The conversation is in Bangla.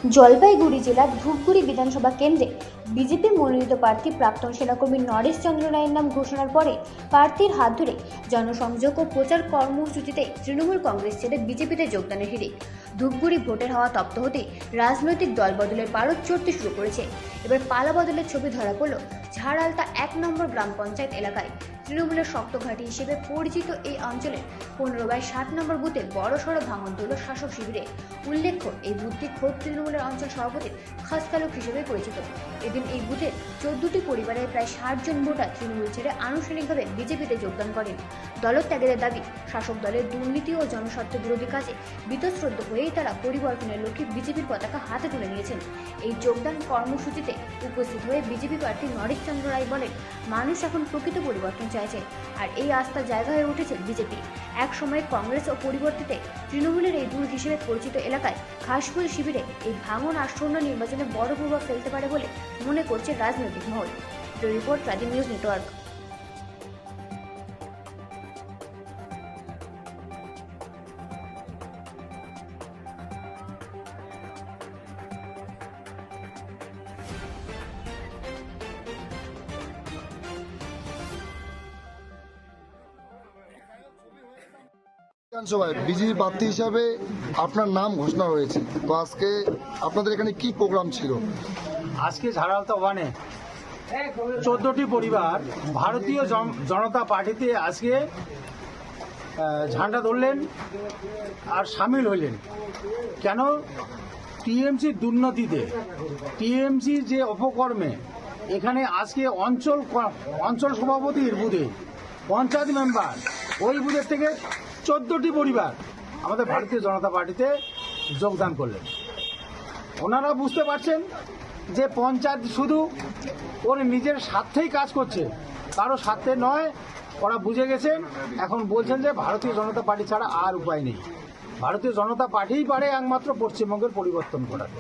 জলপাইগুড়ি জেলার ধূপগুড়ি বিধানসভা কেন্দ্রে বিজেপি মনোনীত প্রার্থী প্রাক্তন সেনাকর্মী নরেশ চন্দ্র রায়ের নাম ঘোষণার পরে প্রার্থীর হাত ধরে জনসংযোগ ও প্রচার কর্মসূচিতে তৃণমূল কংগ্রেস ছেড়ে বিজেপিতে যোগদানের হিড়ে ধূপগুড়ি ভোটের হাওয়া তপ্ত হতেই রাজনৈতিক দল বদলের পারদ চড়তে শুরু করেছে। এবার পালা বদলের ছবি ধরা পড়ল ঝাড়ালতা ১ নম্বর গ্রাম পঞ্চায়েত এলাকায়। তৃণমূলের শক্ত ঘাঁটি হিসেবে পরিচিত এই অঞ্চলের ১৫/৬০ নম্বর বুথে বড়সড় ভাঙন তুলল শাসক শিবিরে। উল্লেখ্য, এই বুথটি খোদ তৃণমূলের অঞ্চল সভাপতির খাসতালুক হিসেবে পরিচিত। এদিন এই বুথের ১৪টি পরিবারের প্রায় ৬০ জন ভোটার তৃণমূল ছেড়ে আনুষ্ঠানিকভাবে বিজেপিতে যোগদান করেন। দলত্যাগের দাবি, শাসক দলের দুর্নীতি ও জনস্বার্থ বিরোধী কাজে বীতশ্রদ্ধ হয়েই তারা পরিবর্তনের লক্ষ্যে বিজেপির পতাকা হাতে তুলে নিয়েছেন। এই যোগদান কর্মসূচিতে উপস্থিত হয়ে বিজেপি প্রার্থী নরেশ চন্দ্র রায় বলেন, মানুষ এখন প্রকৃত পরিবর্তন চাইছে, আর এই আস্থার জায়গা হয়ে উঠেছে বিজেপি। এক সময় কংগ্রেস ও পরিবর্তিতে তৃণমূলের এই দূর হিসেবে পরিচিত এলাকায় খাসফুল শিবিরে এই ভাঙন আসন্ন নির্বাচনে বড় প্রভাব ফেলতে পারে বলে মনে করছে রাজনৈতিক মহল। রিপোর্ট রাজি নিউজ নেটওয়ার্ক। বিধানসভায় বিজেপি প্রার্থী হিসাবে আপনার নাম ঘোষণা হয়েছে, তো আজকে আপনাদের এখানে কি প্রোগ্রাম ছিল? আজকে ঝাড়ালতা ওয়ানে 14টি পরিবার ভারতীয় জনতা পার্টিতে আজকে ঝান্ডা ধরলেন আর সামিল হইলেন। কেন? টিএমসি দুর্নীতিতে, টিএমসি যে অপকর্মে এখানে আজকে অঞ্চল সভাপতির বুথে পঞ্চায়েত মেম্বার, ওই বুথের থেকে 14টি পরিবার আমাদের ভারতীয় জনতা পার্টিতে যোগদান করলেন। ওনারা বুঝতে পারছেন যে পঞ্চায়েত শুধু ওর নিজের স্বার্থেই কাজ করছে, কারো স্বার্থে নয়। ওরা বুঝে গেছেন, এখন বলছেন যে ভারতীয় জনতা পার্টি ছাড়া আর উপায় নেই। ভারতীয় জনতা পার্টিই পারে একমাত্র পশ্চিমবঙ্গের পরিবর্তন করার।